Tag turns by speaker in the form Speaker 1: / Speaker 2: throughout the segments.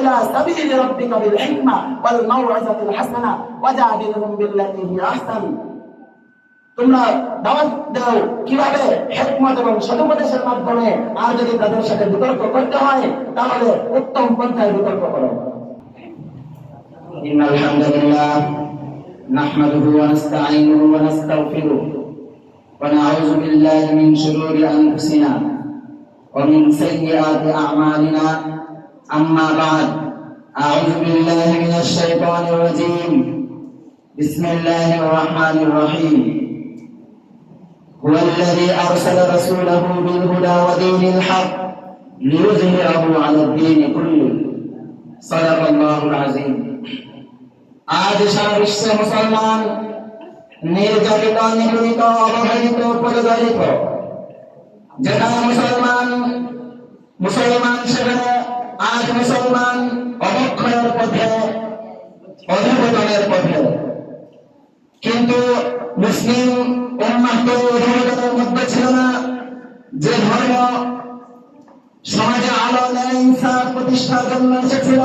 Speaker 1: ইলা সাবিলি রাব্বিকা বিল হিকমা ওয়াল মাউইযাতিল হাসানা ওয়াজাদিলহুম বিল্লাতী হিয়া আহসান। তোমরা দাওয়াত দাও কিভাবে? হিকমত এবং সদুপদেশের মাধ্যমে। আর যদি তাদের সাথে বিতর্ক করতে হয় তাহলে উত্তম পন্থায় বিতর্ক করো।
Speaker 2: ইন্নাল হামদালিল্লাহ নাহমাদুহু ওয়া নাস্তাঈনুহু ওয়া নাস্তাগফিরুহ ওয়া নাউযু বিল্লাহি মিন শুরুরি আনফুসিনা ওয়া মিন সাইয়্যাতি আ'মালিনা। আম্মা বা'দ, আউযু বিল্লাহি মিনাশ শাইতানির রাজীম। বিসমিল্লাহির রাহমানির রাহিম। হুয়াল্লাযী আরসালা রাসূলাহু বিল হুদা ওয়া দীনিল হক লিইয়ুযহিরাহু আলাদ দীনি কুল্লিহি। সাদাকাল্লাহুল আযীম। আজ সারা বিশ্বে মুসলমান নির্যাতিত, নিপীড়িত, অবহেলিত, পরিচালিত। যেখানে মুসলমান সেখানে আজ মুসলমান অবক্ষয়ের পথে, অধঃপতনের পথে। কিন্তু মুসলিম উম্মাহ তো অধঃপতনের মধ্যে ছিল না। যে ধর্ম সমাজে আলো ন্যায় ইনসাফ প্রতিষ্ঠার জন্য এসেছিল,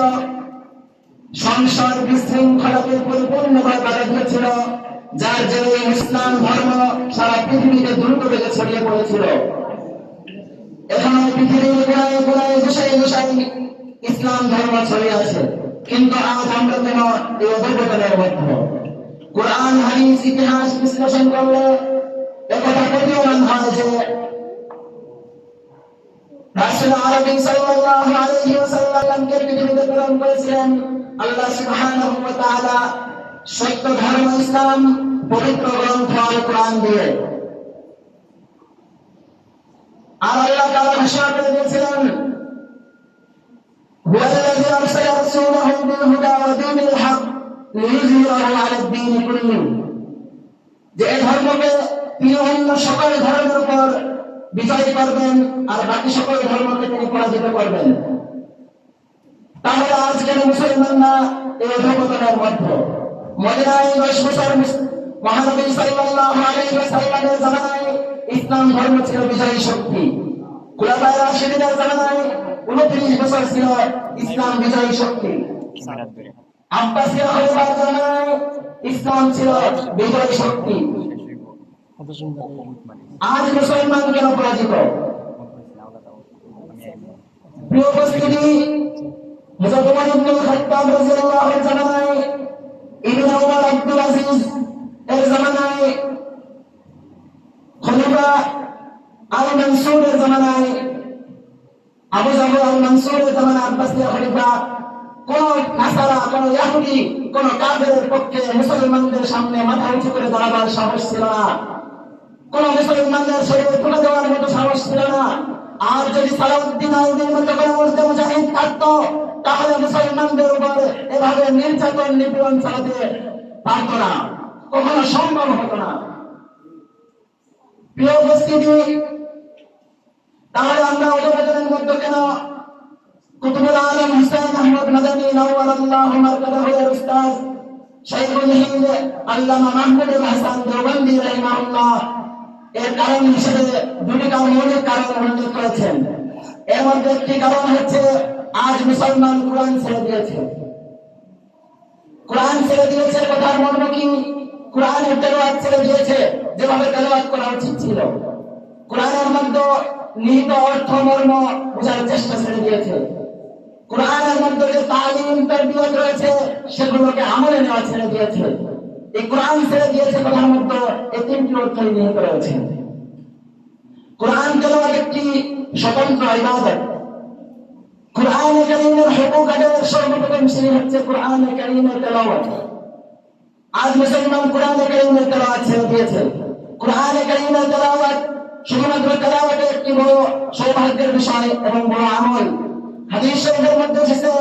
Speaker 2: সংসার বিশৃঙ্খলাকে পরিপূর্ণভাবে বাধা দিয়েছিল, যার যে ইসলাম ধর্ম সারা পৃথিবীতে দ্রুত বেগে ছড়িয়ে পড়েছিল। এখন পৃথিবীর গোড়ায় গোড়ায় দেশায় দেশায় ইসলাম ধর্ম ছড়িয়ে আছে। কিন্তু আজ আমরা কেন এই অধঃপতনের মধ্যে? কোরআন, হাদিস, ইতিহাস বিশ্লেষণ করলে একথা প্রতীয়মান হয় যে রাসূল আরবী সাল্লাল্লাহু আলাইহি ওয়াসাল্লামকে পৃথিবীতে প্রেরণ করেছিলেন আল্লাহ সুবহানাহু ওয়া তাআলা সত্য ধর্ম ইসলাম পবিত্র গ্রন্থ আল কোরআন দিয়ে। আর আল্লাহ তাআলা ঘোষণা করে দিয়েছিলেন, হুয়াল্লাযী আরসালা রাসূলাহু বিল হুদা ওয়া দীনিল হক লিইয়ুযহিরাহু আলাদ দীনি কুল্লিহি। যে ধর্মকে তিনি অন্য সকল ধর্মের উপর বিজয় করবেন আর বাকি সকল ধর্মকে তিনি পরাজিত করবেন। তাহলে আজ কেন মুসলমানরা এই অধঃপতনের মধ্যে? মদিনায় 10 বছর মহানবী সাল্লাল্লাহু আলাইহি ওয়াসাল্লামের জামানায় ইসলাম ধর্ম ছিল বিজয়ী শক্তি। খুলাফায়ে রাশিদিনের জামানায় 29 বছর ছিল ইসলাম বিজয়ী শক্তি। আব্বাসীয় খলিফার জামানায় ইসলাম ছিল বিজয়ী শক্তি। আজ মুসলমান কেন পরাজিত? প্রিয় উপস্থিতি, হযরত ওমর ইবনে খাত্তাব রাদিয়াল্লাহু আনহু জামানায়, ইবনে ওমর আব্দুল আজিজ এর জামানায়, খলিফা আল মানসুরের জামানায়, আবু জাফর আল মানসুরের জামানায় আব্বাসীয় খলিফা কোন নাসারা, কোন ইহুদি, কোন কাফেরের পক্ষে মুসলমানদের সামনে মাথা উঁচু করে দাঁড়াবার সাহস ছিল না। কোন মুসলমানদের শরীরে তুলে দেওয়ার মতো সাহস ছিল না। আর যদি সালাউদ্দিন আইয়ুবীর মতো কোনো মুজাহিদ থাকতো তাহলে মুসলমানদের উপর এভাবে নির্যাতন, নিপীড়ন চালাতে পারত না, কখনো সম্ভব হতো না। প্রিয় উপস্থিতি, তাহলে আমরা অধঃপতনের মধ্যে কেন? কুতুবুল আলম হুসাইন আহমদ মাদানী নাওয়ারাল্লাহু মারকাদাহু এর উস্তাদ শাইখুল হিন্দ আল্লামা মাহমুদুল হাসান দেওবন্দি রাহিমাহুল্লাহ এর কারণ হিসেবে দুটি মৌলিক কারণ উল্লেখ করেছেন। এর মধ্যে একটি কারণ হচ্ছে আজ মুসলমান কোরআন ছেড়ে দিয়েছে। কোরআন ছেড়ে দিয়েছে কথার মর্ম কি? কোরআনের তেলাওয়াত ছেড়ে দিয়েছে যেভাবে তেলাওয়াত করা উচিত ছিল। কোরআনের মধ্যে নিহিত অর্থ মর্ম বোঝার চেষ্টা ছেড়ে দিয়েছে। কোরআনের মধ্যে যে তালিম তারবিয়ত রয়েছে সেগুলোকে আমলে নেওয়া ছেড়ে দিয়েছে। এই কোরআন ছেড়ে দিয়েছে কথার মধ্যে এই তিনটি অর্থ নিহিত রয়েছে। কোরআন তেলাওয়াত একটি স্বতন্ত্র ইবাদত। কোরআন কারীমের হুকুক আদায়ের সর্বপ্রথম শ্রেণী হচ্ছে কোরআন কারীমের তেলাওয়াত। আজ মুসলমান কোরআন কারীমের তেলাওয়াত ছেড়ে দিয়েছে। কোরআন কারীমের তেলাওয়াত শুধুমাত্র তেলাওয়াতের একটি বড় সৌভাগ্যের বিষয় এবং বড় আমল। হাদিস শরীফের মধ্যে এসেছে,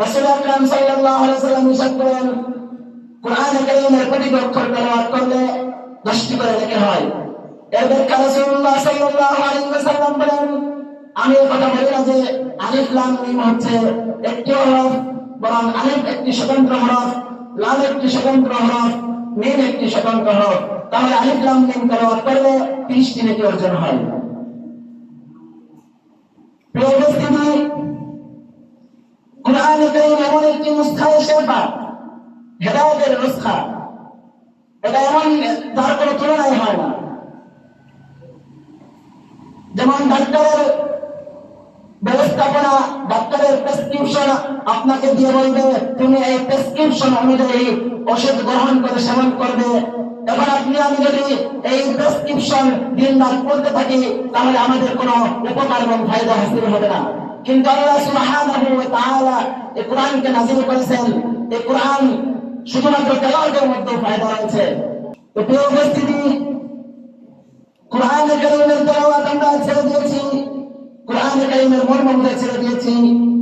Speaker 2: রাসূল আকরাম সাল্লাল্লাহু আলাইহি ওয়াসাল্লাম ইরশাদ করেন, কোরআন কারীমের প্রতিটি অক্ষর তেলাওয়াত করলে 10টি করে নেকি হয়। এর ব্যাখ্যা রাসূলুল্লাহ সাল্লাল্লাহু আলাইহি ওয়াসাল্লাম বলেন, আমি এই কথা বলি না যে আলিফ লাম মিম হচ্ছে একটি হরফ, বরং আলিফ একটি স্বতন্ত্র হরফ, লাম একটি স্বতন্ত্র হরফ, মিম একটি স্বতন্ত্র হরফ। তাহলে আলিফ লাম মিম তেলাওয়াত করলে 30টি নেকি অর্জন হয়। প্রিয় উপস্থিতি, কুরআন কারীম এমন একটি নুসখায়ে শেফা, হেদায়েতের নুসখা, এটা এমন যার কোনো তুলনাই হয় না। যেমন ডাক্তারের ব্যবস্থাপনা, ডাক্তারের প্রেসক্রিপশন আপনাকে দিয়ে বলবে তুমি এই প্রেসক্রিপশন অনুযায়ী ওষুধ গ্রহণ করে সেবন করবে। এখন আপনি আমি যদি এই প্রেসক্রিপশন দিন রাত পড়তে থাকি তাহলে আমাদের কোনো উপকার এবং ফায়দা হাসিল হবে না। কিন্তু আল্লাহ সুবহানাহু ওয়া তাআলা এই কোরআনকে নাযিল করেছেন, এই কোরআন শুধুমাত্র তেলাওয়াতের মধ্যে ফায়দা রয়েছে। তো প্রিয় উপস্থিতি, কোরআন কারীমের তেলাওয়াত আমরা ছেড়ে দিয়েছি, কোরআন কারীমের মর্ম বুঝে ছেড়ে দিয়েছি,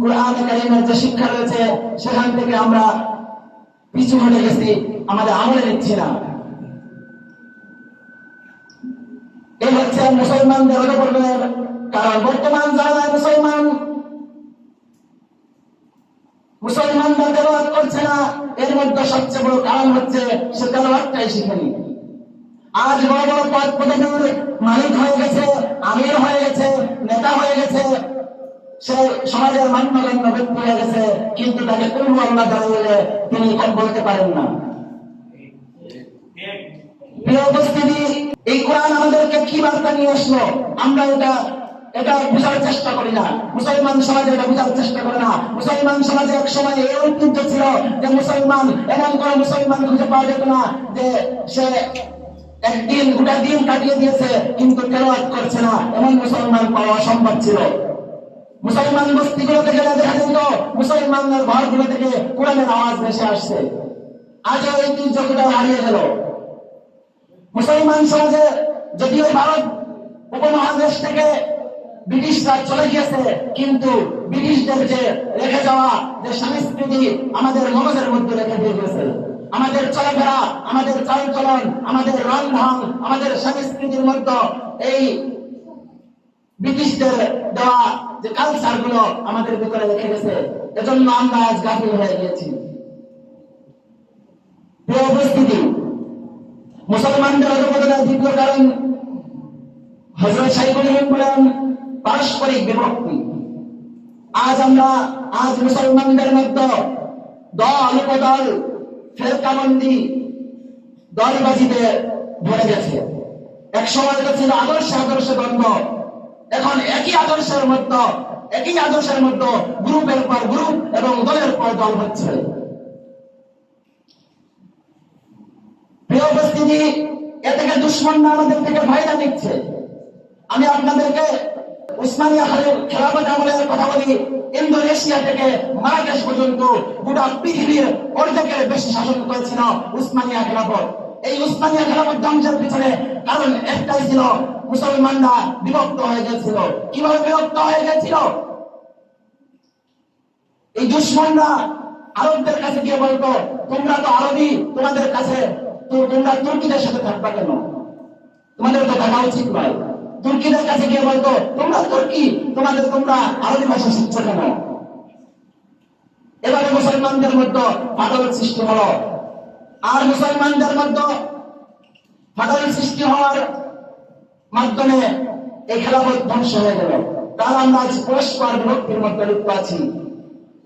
Speaker 2: কোরআন কারীমের যে শিক্ষা রয়েছে সেখান থেকে আমরা পিছু হটে গেছি, আমাদের আমলে নিচ্ছি না। এই হচ্ছে মুসলমানদের অধঃপতনের কারণ। বর্তমান যারা মুসলমানরা তেলাওয়াত করছে না, এর মধ্যে সবচেয়ে বড় কারণ হচ্ছে সে তেলাওয়াতটাই শিখেনি। আজ বড় বড় পদ পদবীর মালিক হয়ে গেছে, আমির হয়ে গেছে, নেতা হয়ে গেছে, সে সমাজের মান্যগণ্য ব্যক্তি হয়ে গেছে, কিন্তু তাকে কোন আল্লাহ দাঁড়িয়ে তিনি কম বলতে পারেন না। প্রিয় উপস্থিতি, এই কোরআন আমাদেরকে কি বার্তা নিয়ে আসলো আমরা এটা বোঝার চেষ্টা করি না। মুসলমান সমাজে এটা বোঝার চেষ্টা করে না। মুসলমান সমাজে এক সময় এই ঐতিহ্য ছিল যে মুসলমান, এমন কোন মুসলমান খুঁজে পাওয়া যেত না যে সে একদিন গোটা দিন কাটিয়ে দিয়েছে কিন্তু তেলাওয়াত করছে না, এমন মুসলমান পাওয়া অসম্ভব ছিল। মুসলমান বস্তিগুলোতে গেলে দেখা যেত মুসলমানদের ঘরগুলো থেকে কোরআনের আওয়াজ ভেসে আসছে। আজও এই ঐতিহ্যটা হারিয়ে গেল। মুসলমান সমাজে যদিও ভারত উপমহাদেশ থেকে ব্রিটিশরা চলে গিয়েছে, কিন্তু ব্রিটিশদের যে রেখে যাওয়া যে সংস্কৃতি আমাদের মগজের মধ্যে রেখে দিয়ে গেছে। আমাদের চলাফেরা, আমাদের চালচলন, আমাদের রন্ধন, আমাদের সংস্কৃতির মধ্যে এই ব্রিটিশদের দেওয়া যে কালচার গুলো আমাদের ভিতরে রেখে গেছে, এজন্য আমরা আজ গাফিল হয়ে গিয়েছি। প্রিয় উপস্থিতি, মুসলমানদের অধঃপতনের দ্বিতীয় কারণ হযরত শাইখুল হিন্দ বলেন পারস্পরিক বিভক্তি। আজ মুসলমানদের মধ্যে দল উপদল, ফেরকাবন্দি, দলবাজিতে ভরে গেছে। এক সময় এটা ছিল আদর্শ দ্বন্দ্ব, এখন একই আদর্শের মধ্যে গ্রুপের পর গ্রুপ এবং দলের পর দল হচ্ছে। প্রিয় উপস্থিতি, এ থেকে দুশ্মনরা আমাদের থেকে ফায়দা নিচ্ছে। আমি আপনাদেরকে উসমানিয়া খেলাফত আমলের কথা বলি। ইন্দোনেশিয়া থেকে মারাকেশ পর্যন্ত গোটা পৃথিবীর অর্ধেকের বেশি শাসন করেছিল উসমানিয়া খেলাফত। এই উসমানিয়া খেলাফত ধ্বংসের পিছনে কারণ একটাই ছিল, মুসলমানরা বিভক্ত হয়ে গেছিল। কিভাবে বিভক্ত হয়ে গেছিল? এই দুশ্মনরা আরবদের কাছে গিয়ে বলতো তোমরা তো আরবি, তোমাদের কাছে তোমরা তুর্কিদের সাথে থাকবা কেন? তোমাদের তো থাকা উচিত নয়। তুর্কিদের কাছে গিয়ে বলতো তোমরা তুর্কি, তোমরা আরবি ভাষা শিখছো কেন? এবারে মুসলমানদের মধ্যে ফাটল সৃষ্টি হলো। আর মুসলমানদের মধ্যে ফাটল সৃষ্টি হওয়ার মাধ্যমে এই খেলাফত ধ্বংস হয়ে গেল। তার আমরা আজ পরস্পর বিভক্তির মধ্যে লিপ্ত আছি।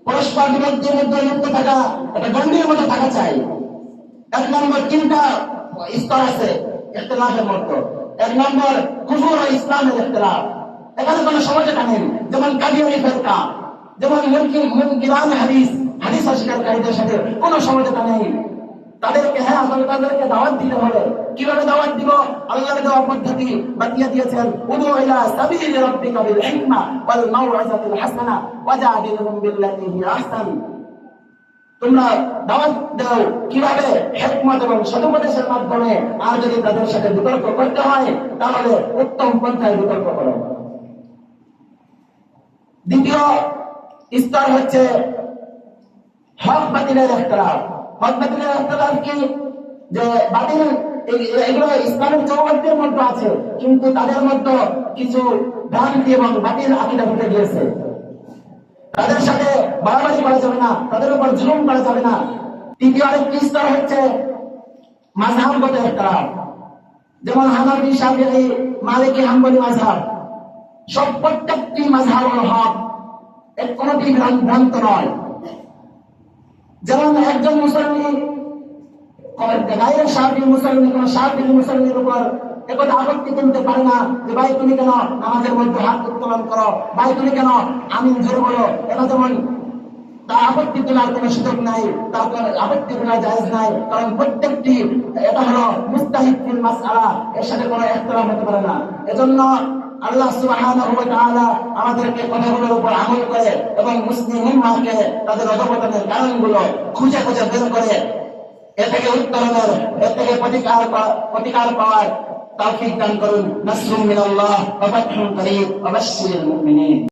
Speaker 2: পরস্পর বিভক্তির মধ্যে লিপ্ত থাকা একটা গণ্ডির মধ্যে থাকা চাই। এক নম্বর তিনটা স্তর আছে ইখতিলাফের মধ্যে। এক নম্বর কুফর ও ইসলামের ইখতিলাফ, এখানে কোনো সমঝোতা নেই। যেমন কাদিয়ানী ফিরকা, যেমন মুনকিরান হাদিস অস্বীকারীদের সাথে কোনো সমঝোতা নেই। তাদেরকে তাদেরকে দাওয়াত দিতে হবে। কিভাবে দাওয়াত দিব? আল্লাহর দেওয়া পদ্ধতি বাতিয়ে দিয়েছেন, উদু ইলা সাবিলি রাব্বিকা বিল হিকমা ওয়াল মাউইযাতিল হাসানা ওয়াজাদিলহুম বিল্লাতী হিয়া আহসান। তোমরা দাওয়াত দাও কিভাবে? হিকমত এবং সদুপদেশের মাধ্যমে। আর যদি তাদের সাথে বিতর্ক করতে হয় তাহলে উত্তম পন্থায় বিতর্ক করো। দ্বিতীয় স্তর হচ্ছে হক বাতিলের ইখতিলাফ। হক বাতিলের ইখতিলাফ কি? যে বাতিল এগুলো ইসলামের চৌহদ্দির মধ্যে আছে, কিন্তু তাদের মধ্যে কিছু ভ্রান্তি এবং বাতিল আকীদা ঢুকে গিয়েছে। তাদের সাথে বাড়াবাড়ি করা যাবে না, তাদের উপর জুলুম করা যাবে না। তৃতীয় আরেকটি স্তর হচ্ছে মাযহাবগত ইখতিলাফ। যেমন হানাফি, শাফিঈ, মালিকি, হাম্বলি মাযহাব, প্রত্যেকটি মাযহাব হলো হক, এর কোনটি ভ্রান্ত নয়।
Speaker 1: যেমন একজন মুসলমান গায়ের শাফিঈ মুসলমান কোন শাফিঈ মুসলমানের উপর একথা আপত্তি তুলতে পারে না যে ভাই তুমি কেন নামাজের মধ্যে হাত উত্তোলন করো, ভাই তুমি কেন আমিন জোরে বলো। এটা যেমন তার আপত্তি তোলার কোনো সুযোগ নাই, তার কোনো আপত্তি তোলা জায়েজ নাই, কারণ প্রত্যেকটি এটা হলো মুস্তাহিদ ফিল মাসআলা, এর সাথে কোনো ইখতিলাফ হতে পারে না। এজন্য আল্লাহ সুবহানাহু ওয়া তাআলা আমাদেরকে কথাগুলোর উপর আমল করে এবং মুসলিম উম্মাহকে তাদের অধঃপতনের কারণগুলো খুঁজে খুঁজে বের করে এ থেকে উত্তরণের, এ থেকে প্রতিকার পাওয়ার তৌফিক দান করুন। নাসরুম মিনাল্লাহ ওয়া ফাতহুন করিম ওয়া বাশশিরিল মুমিনিন।